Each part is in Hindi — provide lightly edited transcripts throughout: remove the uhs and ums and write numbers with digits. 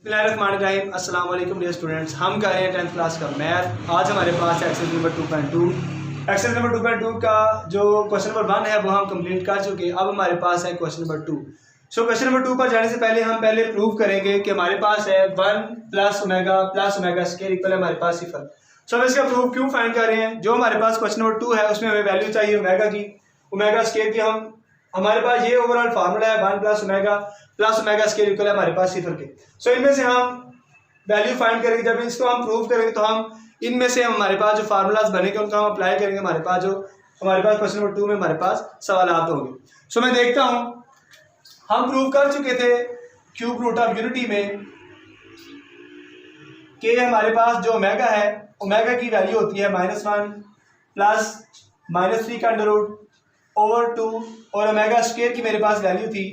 बिस्मिल्लाहिर्रहमानिर्रहीम। अस्सलाम वालेकुम डियर स्टूडेंट्स, हम कर रहे हैं 10th क्लास का मैथ। आज हमारे पास एक्सरसाइज नंबर 2.2 एक्सरसाइज नंबर 2.2 का जो क्वेश्चन नंबर 1 है वो हम कंप्लीट कर चुके। अब हमारे पास है क्वेश्चन नंबर 2। क्वेश्चन नंबर 2 पर जाने से पहले हम प्रूव करेंगे कि हमारे पास है 1 प्लस ओमेगा स्क्वायर इक्वल है हमारे पास सिफर। हम इसका प्रूफ क्यों फाइंड कर रहे हैं? जो हमारे पास क्वेश्चन नंबर 2 है उसमें हमें वैल्यू चाहिए ओमेगा की, ओमेगा स्क्वायर की। हमारे पास ये ओवरऑल फार्मूला है 1 प्लस ओमेगा स्क्वायर इक्वल है हमारे पास सिफर के। इनमें से हम वैल्यू फाइंड करेंगे। जब इसको हम प्रूव करेंगे तो हम इनमें से हमारे पास जो फार्मूलाज बनेंगे उनको हम अप्लाई करेंगे। हमारे पास क्वेश्चन नंबर 2 में हमारे पास सवाल होंगे। मैं देखता हूँ, हम प्रूव कर चुके थे क्यूब रूट ऑफ यूनिटी में कि हमारे पास जो ओमेगा है, ओमेगा की वैल्यू होती है -1 प्लस -3 का अंडर रूट ओवर 2 और ओमेगा स्क्वायर की मेरे पास वैल्यू थी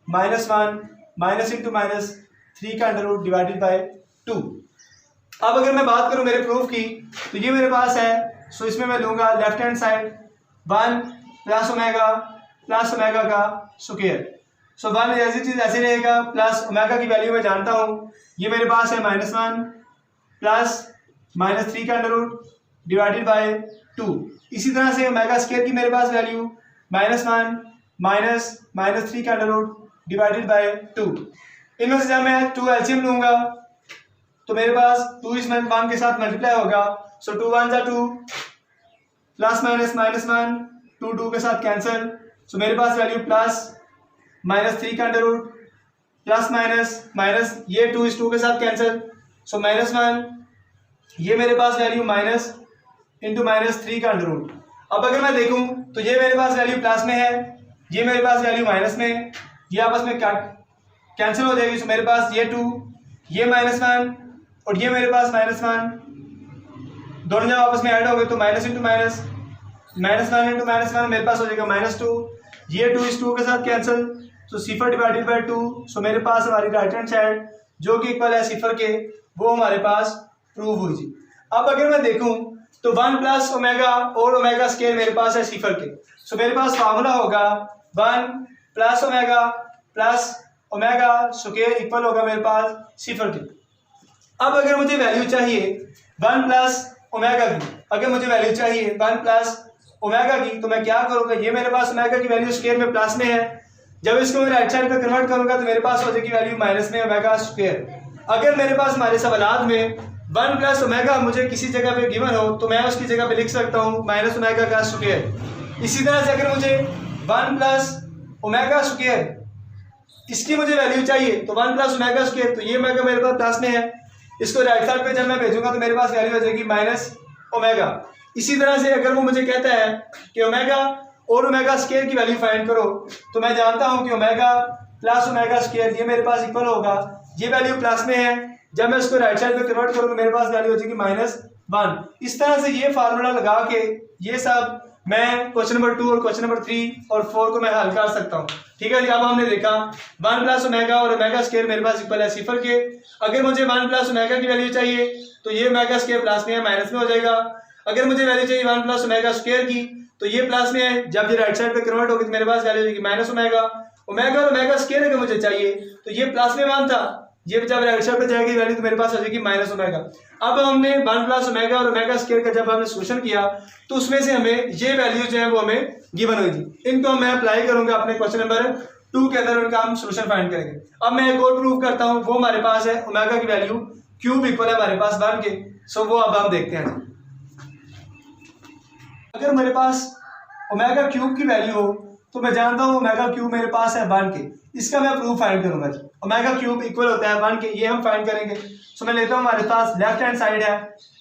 -1 माइनस इंटू -3 का अंडर रूट डिवाइडेड बाय 2। अब अगर मैं बात करूं मेरे प्रूफ की तो ये मेरे पास है। इसमें मैं लूंगा left hand side 1 plus omega का स्क्वायर। 1 ऐसी चीज ऐसे रहेगा, प्लस ओमेगा की वैल्यू मैं जानता हूं, ये मेरे पास है -1 प्लस -3 का अंडर रूट डिवाइडेड बाय 2। इसी तरह से ओमेगा स्क्वायर की मेरे पास वैल्यू -1 माइनस -3 का अंडर रूट डिवाइडेड बाय 2। इनमें से जब मैं 2 एलसीएम लूंगा तो मेरे पास 2 इस 1 के साथ मल्टीप्लाई होगा। 2 1 जा 2 प्लस -1 2 के साथ कैंसिल। मेरे पास वैल्यू प्लस -3 का अंडर रूट प्लस माइनस ये 2 इस 2 के साथ कैंसिल। -1 ये मेरे पास वैल्यू माइनस इंटू -3 का अंडर रूट। अब अगर मैं देखूं तो ये मेरे पास वैल्यू प्लस में है, ये मेरे पास वैल्यू माइनस में है, ये आपस में कैंसिल हो जाएगी। मेरे पास ये 2 ये -1 और ये मेरे पास -1 दोनों जब आपस में ऐड हो गए तो माइनस इंटू माइनस -1 इंटू -1 मेरे पास हो जाएगा -2। ये 2 इस 2 के साथ कैंसिल। Cipher divided by 2। मेरे पास हमारी राइट हैंड साइड जो कि इक्वल है सिफर के, वो हमारे पास प्रूव हुई जी। अब अगर मैं देखूं तो 1 प्लस ओमेगा और ओमेगा स्क्वायर मेरे पास है सिफर के। मेरे पास फार्मूला होगा 1 प्लस ओमेगा स्क्वायर इक्वल होगा मेरे पास सिफर के। अब अगर मुझे वैल्यू चाहिए 1 प्लस ओमेगा की, अगर मुझे वैल्यू चाहिए 1 प्लस ओमेगा की तो मैं क्या करूंगा, ये मेरे पास ओमेगा की वैल्यू स्क्वायर में प्लस में है, जब इसको मैं राइट साइड पे कन्वर्ट करूंगा तो मेरे पास हो जाएगी वैल्यू माइनस में ओमेगा स्क्वायर। अगर मेरे पास हमारे सवालात में 1 प्लस ओमेगा मुझे किसी जगह पे गिवन हो तो मैं उसकी जगह पे लिख सकता हूँ माइनस ओमेगा का स्क्वायर। इसी तरह से अगर मुझे 1 प्लस ओमेगा स्क्वायर इसकी मुझे वैल्यू चाहिए तो 1 प्लस ओमेगा स्क्वायर, तो ये ओमेगा मेरे पास प्लस में है, इसको राइट साइड पे जब मैं भेजूंगा तो मेरे पास वैल्यू हो जाएगी माइनस ओमेगा। इसी तरह से अगर वो मुझे कहता है कि ओमेगा और ओमेगा स्क्वायर की वैल्यू फाइंड करो तो मैं जानता हूं कि ओमेगा प्लस ओमेगा स्क्वायर ये मेरे पास इक्वल होगा, ये वैल्यू प्लस में है, जब मैं इसको राइट साइड पे कन्वर्ट करूँ तो मेरे पास वैल्यू हो जाएगी -1। इस तरह से ये फार्मूला लगा के ये सब मैं क्वेश्चन नंबर 2 और क्वेश्चन नंबर 3 और 4 को मैं हल कर सकता हूँ। ठीक है जी। अब हमने देखा 1 प्लस ओमेगा और ओमेगा स्क्वायर मेरे पास इक्वल है सिफर के। अगर मुझे 1 प्लस ओमेगा की वैल्यू चाहिए तो ये ओमेगा स्क्वायर प्लस में है, माइनस में हो जाएगा। अगर मुझे वैल्यू चाहिए 1 प्लस ओमेगा स्क्वायर की तो ये प्लस में है, जब ये राइट साइड पे कन्वर्ट होगी तो मेरे पास वैल्यू होगी माइनस ओमेगा। ओमेगा और ओमेगा स्क्वायर अगर मुझे चाहिए तो ये प्लस में 1 था, ये जब राइट साइड पे जाएगी वैल्यू तो मेरे पास हो जाएगी माइनस ओमेगा। अब हमने 1 प्लस ओमेगा और ओमेगा स्क्वायर का जब हमने सोल्यूशन किया तो उसमें से हमें ये वैल्यू जो है वो हमें गिवन हुई थी। इनको मैं अप्लाई करूंगा अपने क्वेश्चन नंबर 2 के अंदर, उनका हम सोल्यूशन फाइंड करेंगे। अब मैं एक और प्रूव करता हूं, वो हमारे पास है ओमेगा की वैल्यू क्यूब इक्वल है हमारे पास 1 के। वो अब हम देखते हैं। अगर मेरे पास ओमेगा क्यूब की वैल्यू हो तो मैं जानता हूं ओमेगा क्यूब मेरे पास है 1 के, इसका मैं प्रूफ फाइंड करूंगा जी। ओमेगा क्यूब इक्वल होता है 1 के, ये हम फाइंड करेंगे। मैं लेता हूं हमारे पास लेफ्ट हैंड साइड है,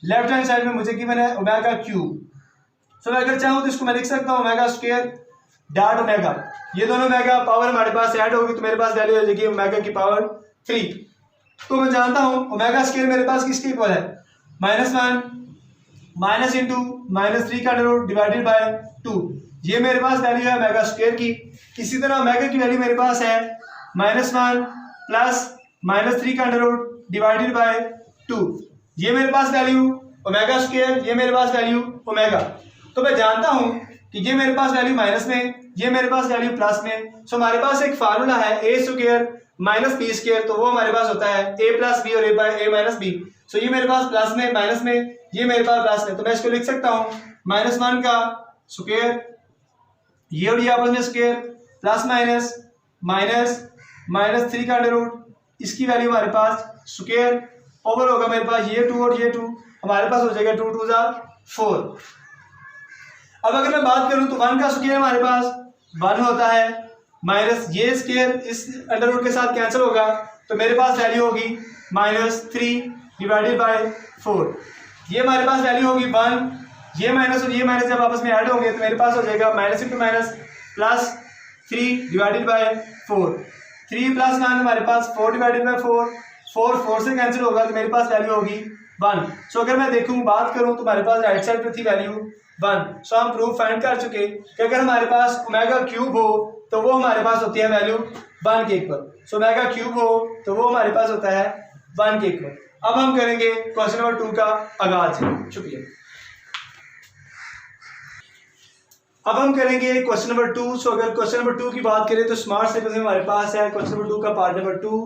लेफ्ट हैंड साइड में मुझे गिवन है ओमेगा क्यूब। मैं अगर चाहूं तो इसको मैं लिख सकता हूं ओमेगा स्क्वायर डॉट ओमेगा, ये दोनों ओमेगा पावर हमारे पास ऐड होगी तो मेरे पास वैल्यू हो जाएगी ओमेगा की पावर 3। तो मैं जानता हूं ओमेगा स्क्वायर मेरे पास किसके इक्वल है, -1 माइनस इंटू -3 का अंडर रूट डिवाइडेड बाय 2। ये मेरे पास वैल्यू है ओमेगा स्क्वायर की। इसी तरह ओमेगा की वैल्यू मेरे पास है -1 प्लस -3 का अंडर रूट डिवाइडेड बाय 2। ये मेरे पास वैल्यू ओमेगा स्क्वायर, ये मेरे पास वैल्यू ओमेगा। तो मैं जानता हूं कि ये मेरे पास वैल्यू माइनस में, ये मेरे पास वैल्यू प्लस में। सो हमारे पास एक फार्मूला है ए स्क्वायर माइनस बी स्क्वायर, तो वो हमारे पास होता है ए प्लस बी और ए माइनस बी। सो ये मेरे पास प्लस में, माइनस में, ये मेरे पास प्लस में, तो मैं इसको लिख सकता हूँ -1 का स्क्वायर, ये और ये आपस में स्क्वायर, प्लस माइनस 3 का अंडर रूट, इसकी वैल्यू हमारे पास स्क्वायर, ओवर होगा मेरे पास ये 2 और ये 2, हमारे पास हो जाएगा 2 2 4। अब अगर मैं बात करूं तो 1 का स्क्वायर हमारे पास 1 होता है, माइनस ये स्क्वायर इस अंडर रूट के साथ कैंसिल होगा, तो मेरे पास वैल्यू होगी -3 डिवाइडेड बाय 4। ये हमारे पास वैल्यू होगी 1, ये माइनस और ये माइनस जब आपस में ऐड होंगे तो मेरे पास हो जाएगा minus into minus plus 3 divided by 4। 3 + 1 हमारे पास 4 डिवाइडेड बाय 4, 4 से कैंसिल होगा तो मेरे पास वैल्यू होगी 1। सो अगर मैं देखूं बात करूं तो हमारे पास राइट साइड पे थी वैल्यू 1। सो हम प्रूफ फाइंड कर चुके कि अगर हमारे पास ओमेगा क्यूब हो तो वो हमारे पास होती है वैल्यू 1 के इक्वल। सो ओमेगा क्यूब हो तो वो हमारे पास होता है 1 के इक्वल। अब हम करेंगे क्वेश्चन नंबर 2 का आगाज। शुक्रिया। अब हम करेंगे क्वेश्चन नंबर 2। सो अगर क्वेश्चन नंबर 2 की बात करें तो स्मार्ट सर्कल में हमारे पास है क्वेश्चन नंबर 2 का पार्ट नंबर 2,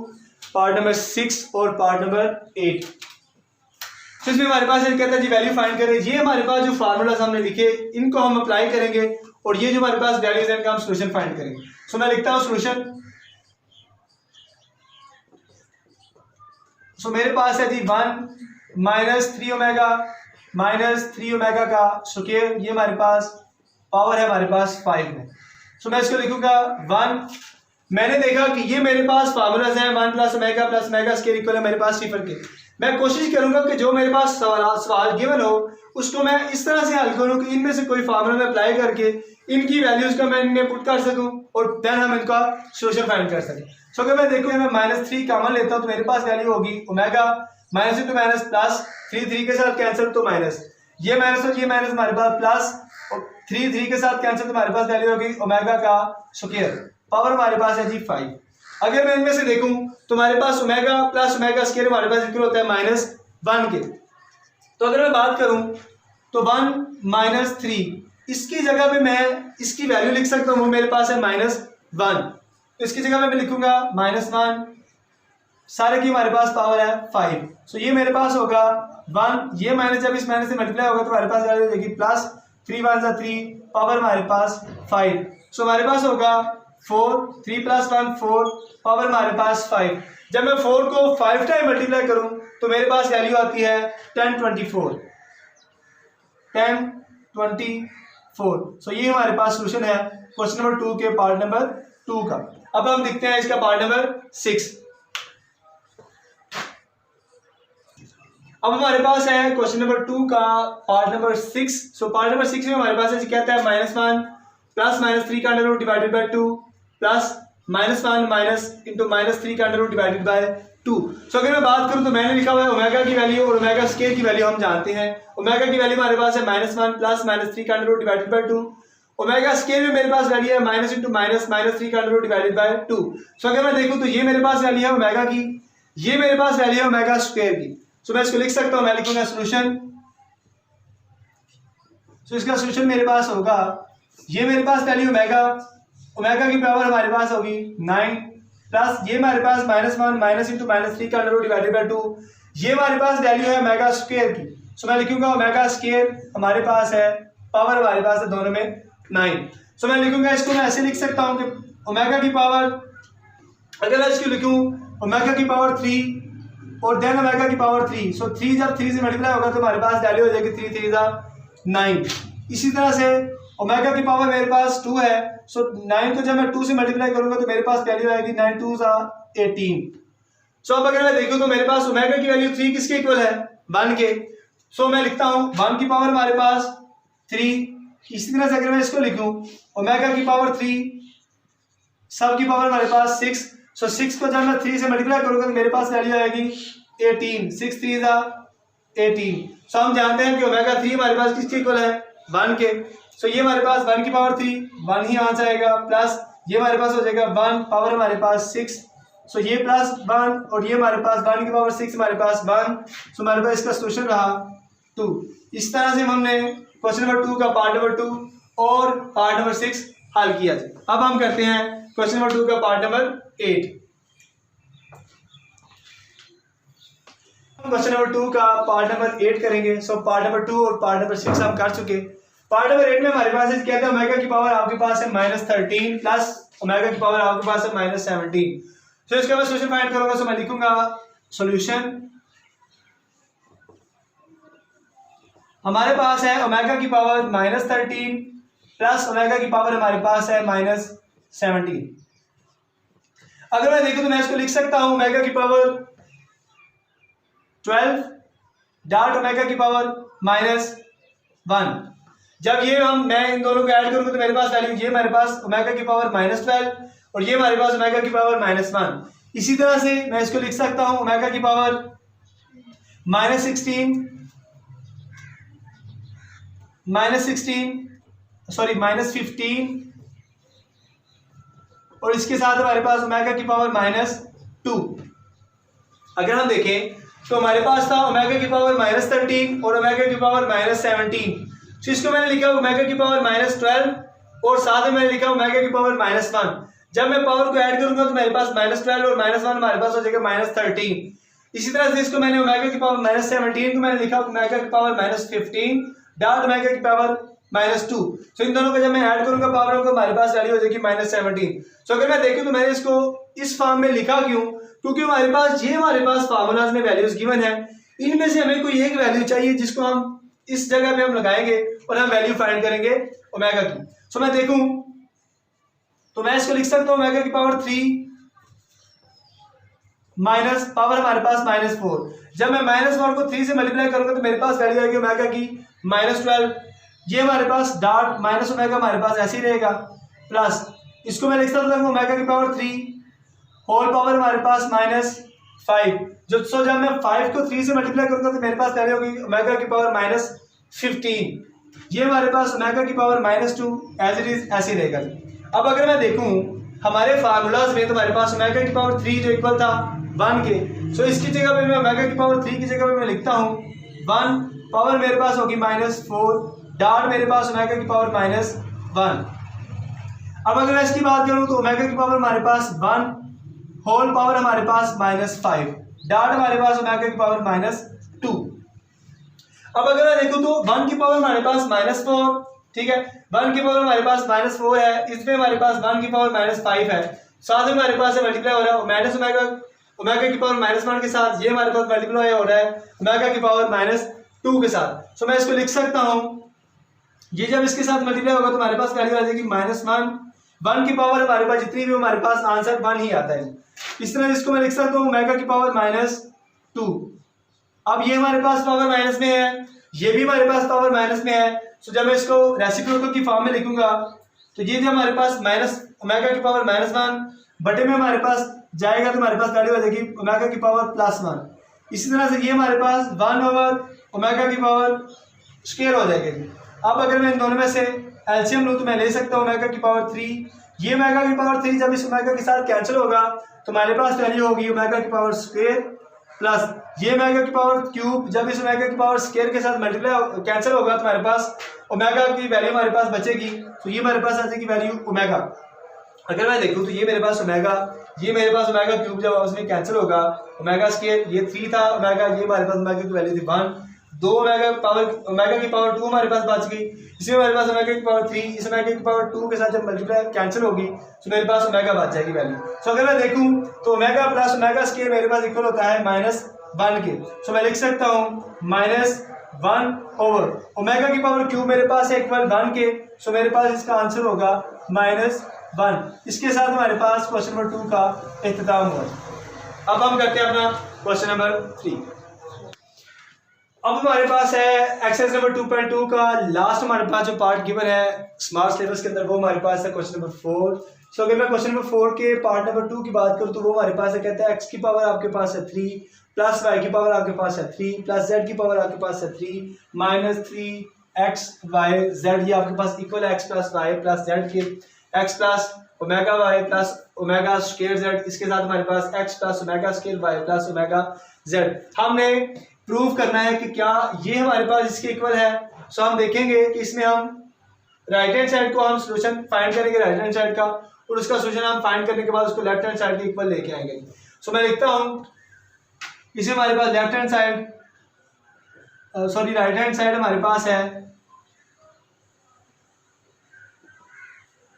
पार्ट नंबर 6 और पार्ट नंबर 8। तो इसमें हमारे पास कहता है जी वैल्यू फाइंड करें। ये हमारे पास जो फार्मूलाज हमने लिखे इनको हम अप्लाई करेंगे और ये जो हमारे पास वैल्यूज हैं इनका हम सोल्यूशन फाइंड करेंगे। सो मैं लिखता हूँ सोल्यूशन। सो मेरे पास है जी 1 -3 ओमेगा का स्क्वायर, ये हमारे पास पावर है हमारे पास 5 में। सो मैं इसको लिखूंगा 1। मैंने देखा कि ये मेरे पास फार्मूलाज हैं 1 + ओमेगा स्क्वायर इक्वल है मेरे पास सिफर के। मैं कोशिश करूंगा कि जो मेरे पास सवाल गिवन हो उसको मैं इस तरह से हल करूं कि इनमें से कोई फार्मूला में अप्लाई करके इनकी वैल्यूज का मैं इनमें पुट कर सकूं और देन हम इनका सोल्यूशन फाइंड कर सकें। सो अगर मैं देखूं मैं -3 कॉमन लेता हूं तो मेरे पास वैल्यू होगी omega minus into minus plus 3 के साथ कैंसिल तो माइनस, ये माइनस और ये माइनस हमारे पास प्लस और 3 के साथ कैंसिल तो हमारे पास वैल्यू होगी ओमेगा का स्क्वायर, पावर हमारे पास है जी 5। अगर मैं इनमें से देखूं तो हमारे पास ओमेगा प्लस ओमेगा स्क्वायर हमारे पास इक्वल होता है -1 के। तो अगर मैं बात करूं तो 1 - 3 इसकी जगह पे मैं इसकी वैल्यू लिख सकता हूं, मेरे पास है -1, तो इसकी जगह पे मैं लिखूंगा -1, सारे की हमारे पास पावर है 5। सो ये मेरे पास होगा 1, ये माइनस जब इस माइनस से मल्टीप्लाई होगा तो हमारे पास वैल्यू हो जाएगी प्लस 3 × 1 = 3, पावर हमारे पास 5। सो हमारे पास होगा 4, 3 + 1 4, पावर हमारे पास 5। जब मैं 4 को 5 टाइम मल्टीप्लाई करूं तो मेरे पास वैल्यू आती है 1024। सो ये हमारे पास सोल्यूशन है क्वेश्चन नंबर 2 के पार्ट नंबर 2 का। अब हम देखते हैं इसका पार्ट नंबर 6। अब हमारे पास है क्वेश्चन नंबर 2 का part number 6। So part number 6 में हमारे पास है कहता है -1 + -3 का under root divided by 2 plus -1 into -3 का under root divided by 2। So अगर मैं बात करूं तो मैंने लिखा हुआ है ओमेगा की वैल्यू और ओमेगा स्क्वायर की वैल्यू हम जानते हैं। ओमेगा की वैल्यू हमारे पास है -1 + -3 का under root divided by 2। Omega square में मेरे पास वैल्यू है -(-) -3 का under root divided by 2। So अगर मैं देखूं तो ये मेरे पास वैल्यू है ओमेगा की, ये मेरे पास वैल्यू है ओमेगा स्क्वायर की। सो मैं इसको लिख सकता हूं, मैं लिखूंगा सोल्यूशन। सो इसका सोल्यूशन मेरे पास होगा, ये मेरे पास वैल्यू ओमेगा की पावर हमारे पास होगी 9 प्लस ये हमारे पास -1 -(-) का अंडर रूट डिवाइडेड बाय 2, ये हमारे पास वैल्यू है ओमेगा स्क्वायर की। सो मैं लिखूंगा ओमेगा स्क्वायर हमारे पास है, पावर हमारे पास है दोनों में 9। सो मैं लिखूंगा इसको, मैं ऐसे लिख सकता हूं कि ओमेगा की पावर, अगर मैं इसको लिखूं ओमेगा की पावर 3 और देन ओमेगा की पावर 3। सो 3 जब 3 से मल्टीप्लाई होगा तो हमारे पास वैल्यू हो जाएगी 3 3 = 9। इसी तरह से ओमेगा की पावर मेरे पास 2 है। सो 9 को जब मैं 2 से मल्टीप्लाई करूंगा तो मेरे पास वैल्यू आएगी 9 2 = 18। सो अब अगर मैं देखूं तो मेरे पास ओमेगा की वैल्यू 3 किसके इक्वल है, 1 के। सो मैं लिखता हूं 1 की पावर हमारे पास 3। इसी तरह से अगर मैं इसको लिखूं ओमेगा की पावर 3, सब की पावर हमारे पास 6। सो 6 को जब मैं 3 से मल्टीप्लाई करूंगा तो मेरे पास वैल्यू आएगी 18, 6 3 = 18। सो हम जानते हैं कि ओमेगा 3 हमारे पास किसके इक्वल है, 1 के। सो ये हमारे पास 1 की पावर 3 1 ही आंसर आएगा, प्लस ये हमारे पास हो जाएगा 1, पावर हमारे पास 6। सो ये प्लस 1 और ये हमारे पास 1 की पावर 6 हमारे पास 1। सो हमारे पास इसका सोल्यूशन रहा 2। इस तरह से हमने क्वेश्चन नंबर 2 का पार्ट नंबर 2 और पार्ट नंबर 6 हल किया जाए। अब हम करते हैं क्वेश्चन नंबर 2 का पार्ट नंबर 8। क्वेश्चन नंबर 2 का पार्ट नंबर 8 करेंगे। सो पार्ट नंबर 2 और पार्ट नंबर 6 हम कर चुके। पार्ट नंबर 8 में हमारे पास कहते हैं ओमेगा की पावर आपके पास है -13 प्लस ओमेगा की पावर आपके पास है -17। तो इसका मैं सॉल्यूशन फाइंड करूंगा। सो मैं लिखूंगा सॉल्यूशन हमारे पास है ओमेगा की पावर -13 प्लस ओमेगा की पावर हमारे पास है -17। अगर मैं देखूं तो मैं इसको लिख सकता हूं ओमेगा की पावर 12 डॉट ओमेगा की पावर -1। जब ये मैं इन दोनों को ऐड करूंगा तो मेरे पास वैल्यू ये हमारे पास ओमेगा की पावर -12 और ये हमारे पास ओमेगा की पावर -1। इसी तरह से मैं इसको लिख सकता हूं ओमेगा की पावर -16 -15 और इसके साथ हमारे पास ओमेगा की पावर -2। अगर हम देखें तो हमारे पास था ओमेगा की पावर -13 और ओमेगा की पावर -17। तो इसको मैंने लिखा ओमेगा की पावर -12 और साथ में मैंने लिखा ओमेगा की पावर -1। जब मैं पावर को ऐड करूंगा तो मेरे पास -12 और -1 हमारे पास हो जाएगा -13। इसी तरह से इसको मैंने ओमेगा की पावर -17 को मैंने लिखा ओमेगा की पावर -15 डॉट ओमेगा की पावर -2। तो इन दोनों को जब मैं ऐड करूंगा पावरों को हमारे पास वैल्यू हो जाएगी -17। तो अगर मैं देखूं तो मैंने इसको इस फॉर्म में लिखा क्यों, क्योंकि हमारे पास फार्मूलाज में वैल्यूज गिवन है। इनमें से हमें कोई एक वैल्यू चाहिए जिसको हम इस जगह पे हम लगाएंगे और हम वैल्यू फाइंड करेंगे ओमेगा की। सो मैं देखूं तो मैं इसको लिख सकता हूं ओमेगा की पावर 3 माइनस पावर हमारे पास -4। जब मैं -4 को 3 से मल्टीप्लाई करूंगा तो मेरे पास वैल्यू आएगी ओमेगा की -12। ये हमारे पास डॉट माइनस ओमेगा हमारे पास ऐसे ही रहेगा प्लस इसको मैं लिख सकता हूं ओमेगा की पावर 3 होल पावर हमारे पास -5। जब मैं 5 को 3 से मल्टीप्लाई करूंगा तो मेरे पास वैल्यू होगी ओमेगा की पावर -15। ये हमारे पास ओमेगा की पावर -2 एज इट इज ऐसे रहेगा। अब अगर मैं देखूं हमारे फार्मूलाज में तो हमारे पास ओमेगा की पावर 3 जो इक्वल था 1 के। सो इसकी जगह पे मैं ओमेगा की पावर 3 की जगह पे मैं लिखता हूं 1 पावर मेरे पास होगी -4 डॉट मेरे पास ओमेगा की पावर -1। अब अगर मैं इसकी बात करूं तो ओमेगा की पावर हमारे पास 1 होल पावर हमारे पास -5 डॉट हमारे पास ओमेगा की पावर -2। अब अगर मैं देखूं तो 1 की पावर हमारे पास -4, ठीक है, 1 की पावर हमारे पास -4 है, इसमें हमारे पास 1 की पावर -5 है, साथ में हमारे पास मल्टीप्लाई हो रहा है माइनस ओमेगा की पावर -1 के साथ। ये हमारे पास मल्टीप्लाई हो रहा है ओमेगा की पावर -2 के साथ। सो मैं इसको लिख सकता हूं ये जब इसके साथ मल्टीप्लाई होगा तो हमारे पास वैल्यू आ जाएगी -1 की पावर हमारे पास जितनी भी हमारे पास आंसर 1 ही आता है। इस तरह इसको मैं लिख सकता हूँ ओमेगा की पावर -2। अब ये हमारे पास पावर माइनस में है, ये भी हमारे पास पावर माइनस में है। सो जब मैं इसको रेसिप्रोकल की फॉर्म में लिखूंगा तो ये जो हमारे पास माइनस ओमेगा की पावर -1 बटे में हमारे पास जाएगा तो हमारे पास वैल्यू आ जाएगी ओमेगा की पावर +1। इसी तरह से ये हमारे पास 1 ओमेगा की पावर स्क्वायर हो जाएगी। अब अगर मैं इन दोनों में से एलसीएम लूँ तो मैं ले सकता हूँ ओमेगा की पावर 3। ये ओमेगा की पावर 3 जब इस ओमेगा के साथ कैंसिल होगा तो हमारे पास वैल्यू होगी ओमेगा की पावर स्क्वायर प्लस ये ओमेगा की पावर क्यूब। जब इस ओमेगा की पावर स्क्वायर के साथ मल्टीप्लाई कैंसिल होगा तो हमारे पास ओमेगा की वैल्यू हमारे पास बचेगी। तो ये हमारे पास आ जाएगी वैल्यू ओमेगा। अगर मैं देखूँ तो ये मेरे पास ओमेगा, ये मेरे पास ओमेगा क्यूब जब उसमें कैंसिल होगा ओमेगा स्क्वायर, ये 3 था ओमेगा, ये हमारे पास ओमेगा की वैल्यू थी 1। 2 ओमेगा की पावर 2 हमारे पास बच गई। इसमें हमारे पास ओमेगा की पावर 3, इस ओमेगा की पावर 2 के साथ जब मल्टीप्लाई कैंसिल होगी तो मेरे पास ओमेगा बच जाएगी वैल्यू। सो अगर मैं देखूं तो ओमेगा प्लस ओमेगा स्क्वायर मेरे पास इक्वल होता है -1 के। सो मैं लिख सकता हूं -1 ओवर ओमेगा की पावर क्यूब मेरे पास है इक्वल 1 के। सो मेरे पास इसका आंसर होगा -1। इसके साथ हमारे पास क्वेश्चन नंबर 2 का इख्तिताम हुआ। अब हम करते हैं अपना क्वेश्चन नंबर 3। अब हमारे पास है एक्सरसाइज नंबर 2.2 का लास्ट हमारे पास जो पार्ट गिवन है स्मार्ट सिलेबस के अंदर वो हमारे पास है क्वेश्चन नंबर 4। सो अगर मैं क्वेश्चन नंबर 4 के पार्ट नंबर 2 की बात करूं तो वो हमारे पास है, कहता है x की पावर आपके पास है 3 प्लस y की पावर आपके पास है 3 प्लस z की पावर आपके पास है 3 माइनस 3x y z ये आपके पास इक्वल है x plus y plus z के x plus omega y plus omega square z। इसके साथ हमारे पास x plus omega square y plus omega z। हमने प्रूव करना है कि क्या ये हमारे पास इसके इक्वल है। सो हम देखेंगे कि इसमें हम राइट हैंड साइड को हम सोल्यूशन फाइंड करेंगे राइट हैंड साइड का, और उसका सोल्यूशन हम फाइंड करने के बाद उसको लेफ्ट हैंड साइड के इक्वल लेके आएंगे। सो मैं लिखता हूँ, इसे हमारे पास left hand side sorry right hand side हमारे पास है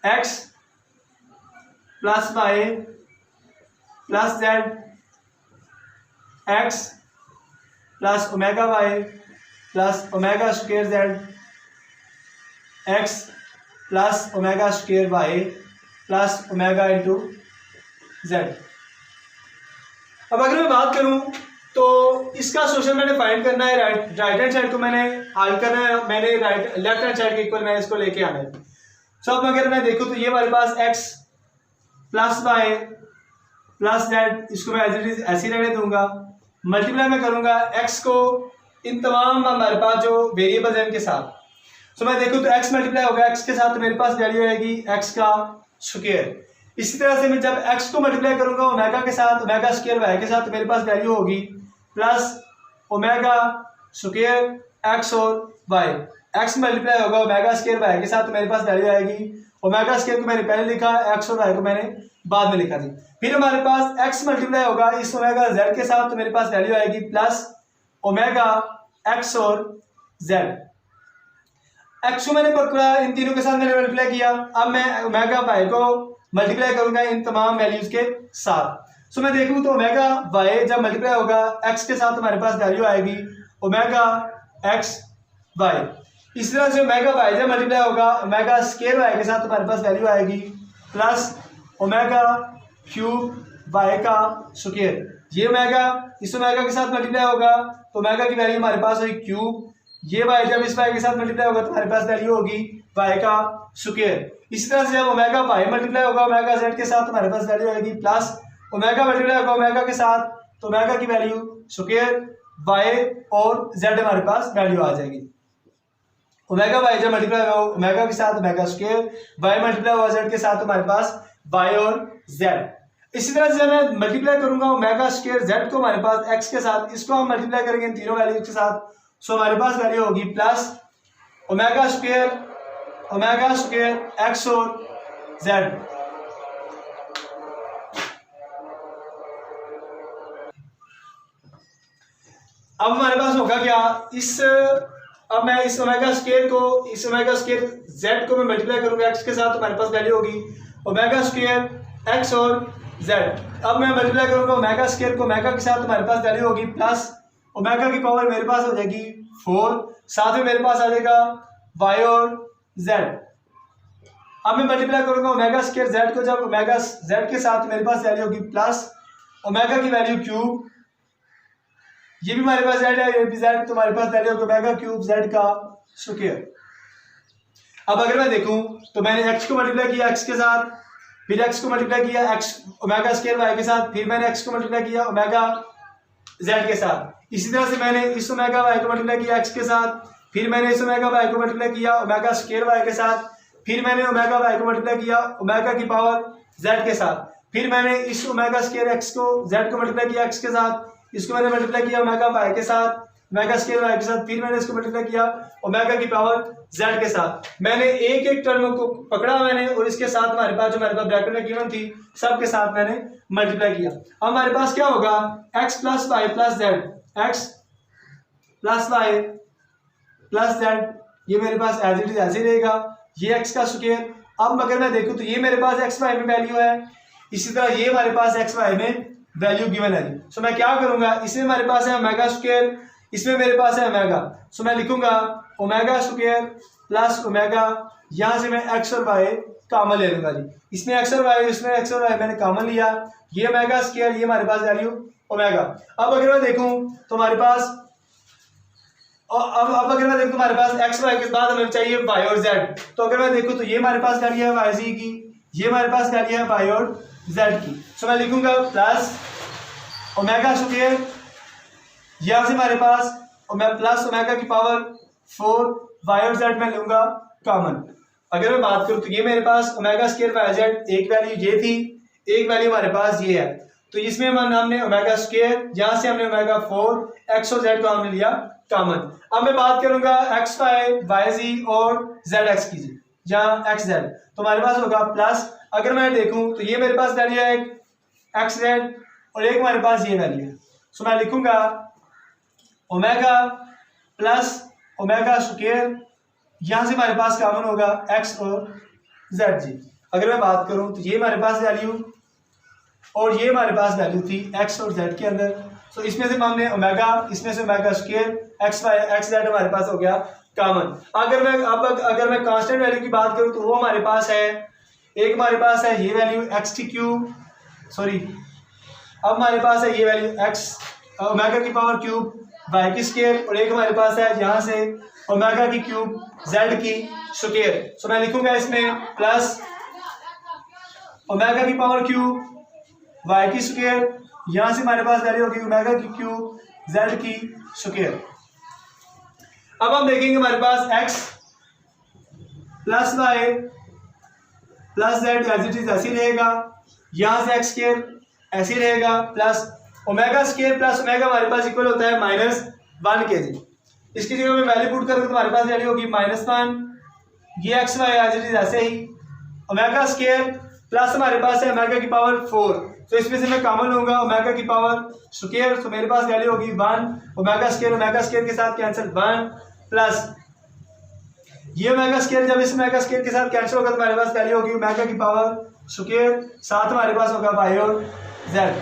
x plus y plus z x plus omega y plus omega square z x plus omega square y plus omega into z. अब अगर मैं बात करूं तो इसका सोल्यूशन मैंने फाइंड करना है, राइट हैंड साइड को मैंने हल करना है, मैंने लेफ्ट हैंड साइड के इक्वल मैं इसको लेके आना है। सो अब अगर मैं देखूं तो ये हमारे पास x plus y plus z, इसको मैं ऐसे ही रहने दूंगा, मल्टीप्लाई मैं करूंगा x को इन तमाम हमारे पास जो वेरिएबल्स हैं इनके साथ। सो मैं देखूं तो x मल्टीप्लाई होगा x के साथ, तो मेरे पास वैल्यू आएगी x का स्क्वायर। इसी तरह से मैं जब x को मल्टीप्लाई करूंगा ओमेगा के साथ, ओमेगा स्क्वायर y के साथ, तो मेरे पास वैल्यू होगी प्लस ओमेगा स्क्वायर x और y। x मल्टीप्लाई होगा ओमेगा स्क्वायर y के साथ, तो मेरे पास वैल्यू आएगी, ओमेगा स्क्वायर को मैंने पहले लिखा, x और y को मैंने बाद में लिखा थी। फिर हमारे पास x मल्टीप्लाई होगा इस ओमेगा z के साथ, तो मेरे पास वैल्यू आएगी प्लस ओमेगा x और z। x को मैंने पकड़ा, इन तीनों के साथ मैंने मल्टीप्लाई किया, अब मैं ओमेगा y को मल्टीप्लाई करूंगा इन तमाम वैल्यूज के साथ। सो मैं देखूं तो ओमेगा y जब मल्टीप्लाई होगा x के साथ, हमारे पास वैल्यू आएगी ओमेगा x y। इस तरह से ओमेगा y जब मल्टीप्लाई होगा ओमेगा स्क्वायर y के साथ, तो हमारे पास वैल्यू आएगी प्लस ओमेगा क्यूब y का स्क्वायर। ये ओमेगा इस ओमेगा के साथ मल्टीप्लाई होगा तो ओमेगा की वैल्यू हमारे पास होगी क्यूब, ये y जब इस y के साथ मल्टीप्लाई होगा तो हमारे पास वैल्यू होगी y का स्क्वायर। इसी तरह से जब ओमेगा y मल्टीप्लाई होगा ओमेगा z के साथ, तो हमारे पास वैल्यू आएगी प्लस ओमेगा मल्टीप्लाई होगा ओमेगा के साथ, तो ओमेगा की वैल्यू स्क्वायर y और z हमारे पास वैल्यू आ जाएगी। ओमेगा y जब मल्टीप्लाई होगा ओमेगा के साथ ओमेगा स्क्वायर, y मल्टीप्लाई होगा z के साथ, तो हमारे पास y और z। इसी तरह से मैं मल्टीप्लाई करूंगा ओमेगा स्क्वायर z को हमारे पास x के साथ, इसको हम मल्टीप्लाई करेंगे इन तीनों वैल्यूज के साथ। सो हमारे पास वैल्यू होगी प्लस ओमेगा स्क्वायर x और z। अब हमारे पास होगा क्या, अब मैं इस ओमेगा स्क्वायर z को मैं मल्टीप्लाई करूंगा x के साथ, तो हमारे पास वैल्यू होगी ओमेगा स्क्वायर x और z। अब मैं मल्टीप्लाई करूंगा ओमेगा स्क्वायर को ओमेगा के साथ, तो हमारे पास वैल्यू होगी प्लस ओमेगा की पावर मेरे पास हो जाएगी 4, साथ में मेरे पास आ जाएगा y और z। अब मैं मल्टीप्लाई करूंगा ओमेगा स्क्वायर z को जब ओमेगा z के साथ, मेरे पास वैल्यू होगी प्लस ओमेगा की वैल्यू क्यूब, ये भी हमारे पास z है, ये भी z, तो हमारे पास वैल्यू होगी ओमेगा क्यूब z का स्क्वायर। अब अगर मैं देखूं तो मैंने x को मल्टीप्लाई किया x के साथ, फिर x को मल्टीप्लाई किया x ओमेगा स्क्वायर y के साथ, फिर मैंने x को मल्टीप्लाई किया ओमेगा z के साथ। इसी तरह से मैंने इस ओमेगा y को मल्टीप्लाई किया x के साथ, फिर मैंने इस ओमेगा y को मल्टीप्लाई किया ओमेगा स्क्वायर y के साथ, फिर मैंने ओमेगा y को मल्टीप्लाई किया ओमेगा की पावर z के साथ, फिर मैंने इस ओमेगा स्क्वायर x को z को मल्टीप्लाई किया x के साथ, इसको मैंने मल्टीप्लाई किया ओमेगा y के साथ ओमेगा स्क्वायर y के साथ, फिर मैंने इसको मल्टीप्लाई किया ओमेगा की पावर z के साथ। मैंने एक एक टर्म को पकड़ा मैंने, और इसके साथ हमारे पास जो हमारे पास ब्रैकेट में गिवन थी सब के साथ मैंने मल्टीप्लाई किया। अब हमारे पास क्या होगा, x plus y plus z, x plus y plus z, ये मेरे पास एज इट इज ऐसे रहेगा, ये x का स्क्वायर। अब अगर मैं देखूं तो ये मेरे पास x y में वैल्यू है, इसी तरह ये हमारे पास x y में वैल्यू गिवन है। सो मैं क्या करूंगा, इसमें हमारे पास है ओमेगा स्क्वायर, इसमें मेरे पास है ओमेगा, सो मैं लिखूंगा ओमेगा स्क्वायर प्लस ओमेगा, यहाँ से मैं x और y कॉमन ले लूंगा जी, इसमें x और y, इसमें x और y मैंने कॉमन लिया, ये ओमेगा स्क्वायर, ये हमारे पास वैल्यू ओमेगा। अब अगर मैं देखूं तो हमारे पास अब अगर मैं देखूं तो हमारे पास x y के बाद हमें चाहिए y और z, तो अगर मैं देखूं तो ये हमारे पास वैल्यू है y की, ये हमारे पास वैल्यू है y और z की। सो मैं लिखूंगा प्लस ओमेगा स्क्वायर, यहाँ से हमारे पास प्लस ओमेगा की पावर 4 y और z में लूंगा कॉमन। अगर मैं बात करूं तो ये मेरे पास ओमेगा स्क्वायर y z एक वैल्यू ये थी, एक वैल्यू हमारे पास ये है, तो इसमें हमने ओमेगा स्क्वायर, यहाँ से हमने ओमेगा 4 x और z को हमने लिया कॉमन। अब मैं बात करूंगा x y y z और z x की जी। जहाँ एक्स जेड, तो हमारे पास होगा प्लस, अगर मैं देखूँ तो ये मेरे पास वैल्यू है एक्स जेड और एक हमारे पास ये वैल्यू है। सो मैं लिखूंगा ओमेगा प्लस ओमेगा स्क्वायर, यहाँ से हमारे पास कॉमन होगा एक्स और जेड जी। अगर मैं बात करूँ तो ये हमारे पास वैल्यू और ये हमारे पास वैल्यू थी एक्स और जेड के अंदर। सो इसमें से हमने ओमेगा, इसमें से omega square, x y x z हमारे पास हो गया कॉमन। अगर मैं कांस्टेंट वैल्यू की बात करूँ तो वो हमारे पास है, एक हमारे पास है ये वैल्यू एक्स की क्यूब, सॉरी अब हमारे पास है ये वैल्यू एक्स ओमेगा की पावर क्यूब वाई की स्क्वायर, और एक हमारे पास है यहाँ से ओमेगा की क्यूब जेड की स्क्वायर। सो मैं लिखूंगा इसमें प्लस ओमेगा की पावर क्यूब वाई की स्क्वायर, यहाँ से हमारे पास वैल्यू होगी ओमेगा की क्यूब जेड की स्क्वायर। अब हम देखेंगे हमारे पास x plus y plus z as it is ऐसे रहेगा, यहाँ से एक्स स्क्वायर ऐसे रहेगा, plus omega square plus omega हमारे पास इक्वल होता है -1 kg। इसकी जगह मैं वैल्यू पुट करूँ तो हमारे पास वैल्यू होगी -1, ये x y as it is ऐसे ही, ओमेगा स्क्वायर प्लस हमारे पास है ओमेगा की पावर 4, तो इसमें से मैं कॉमन लूंगा ओमेगा की पावर स्क्वायर, तो मेरे पास वैल्यू होगी 1, ओमेगा स्क्वायर के साथ कैंसिल 1 प्लस ये ओमेगा स्क्वायर, जब इस ओमेगा स्क्वायर के साथ कैंसिल होगा तो हमारे पास वैल्यू होगी ओमेगा की पावर स्क्वायर, साथ हमारे पास होगा वाई और जेड।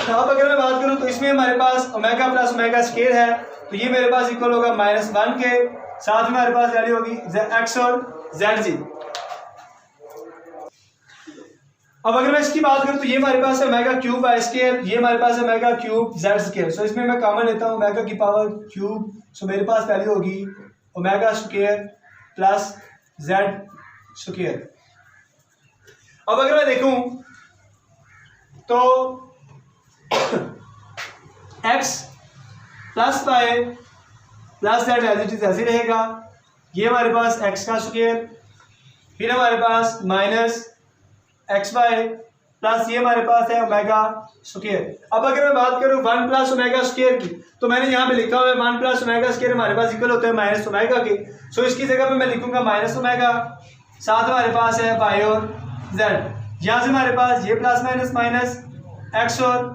अब अगर मैं बात करूं तो इसमें हमारे पास ओमेगा प्लस ओमेगा स्क्वायर है, तो ये मेरे पास इक्वल होगा -1 के, साथ में हमारे पास वैल्यू होगी एक्स और जेड जी। अब अगर मैं इसकी बात करूं तो ये हमारे पास है ओमेगा क्यूब वाई स्क्वायर, ये हमारे पास है ओमेगा क्यूब जेड स्क्वायर। सो इसमें मैं कॉमन लेता हूं ओमेगा की पावर क्यूब, सो मेरे पास वैल्यू होगी omega square plus z square. अब अगर मैं देखूं तो x plus y plus z as it is ऐसे रहेगा, ये हमारे पास x का स्क्वायर, फिर हमारे पास माइनस एक्स वाई प्लस ये हमारे पास है ओमेगा स्क्वायर। अब अगर मैं बात करूं 1 प्लस ओमेगा स्क्वायर की, तो मैंने यहाँ पे लिखा हुआ है 1 प्लस ओमेगा स्क्वायर हमारे पास इक्वल होता है माइनस ओमेगा के। सो इसकी जगह पे मैं लिखूंगा माइनस ओमेगा, साथ हमारे पास है वाई और जेड, यहाँ से हमारे पास ये प्लस माइनस माइनस एक्स और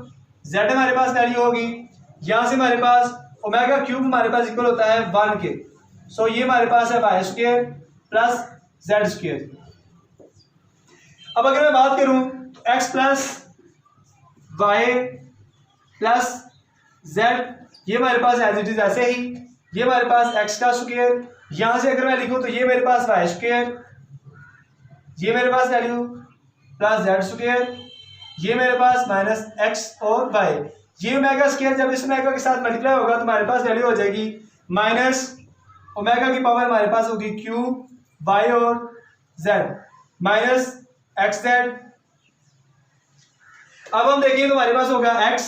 जेड हमारे पास वैल्यू होगी, यहाँ से हमारे पास ओमेगा क्यूब हमारे पास इक्वल होता है 1 के। सो ये हमारे पास है y square plus z square. अब अगर मैं बात करूं तो x plus y plus z, ये हमारे पास एज इट इज ऐसे ही, ये हमारे पास x का स्क्वायर, यहां से अगर मैं लिखूं तो ये मेरे पास वाई स्क्वायर, ये मेरे पास वैल्यू प्लस जेड स्क्वायर, ये मेरे पास माइनस एक्स और वाई, ये ओमेगा स्क्वायर जब इस ओमेगा के साथ मल्टीप्लाई होगा तो हमारे पास वैल्यू हो जाएगी माइनस ओमेगा की पावर हमारे पास होगी क्यूब वाई और जेड माइनस एक्स जेड। अब हम देखेंगे तो हमारे पास होगा x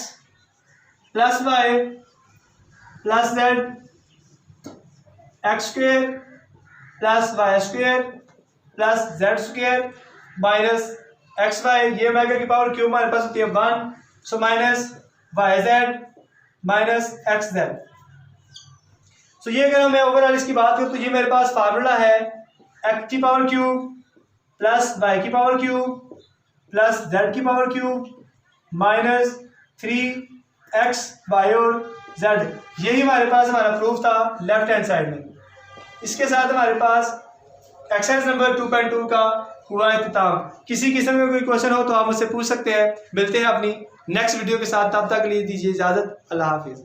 plus y plus z x square plus y square plus z square minus x y, ये ओमेगा की पावर क्यूब हमारे पास होती है 1, so minus y z minus x z. So ये अगर मैं ओवरऑल इसकी बात करूं तो ये मेरे पास फार्मूला है एक्स की पावर क्यूब प्लस वाई की पावर क्यूब प्लस जेड की power cube minus 3x y और जेड। यही हमारे पास हमारा प्रूफ था लेफ्ट हैंड साइड में। इसके साथ हमारे पास एक्सरसाइज नंबर 2.2 का हुआ इख्तिताम। किसी किस्म का कोई क्वेश्चन हो तो आप मुझसे पूछ सकते हैं। मिलते हैं अपनी नेक्स्ट वीडियो के साथ, तब तक के लिए दीजिए इजाज़त। अल्लाह हाफिज़।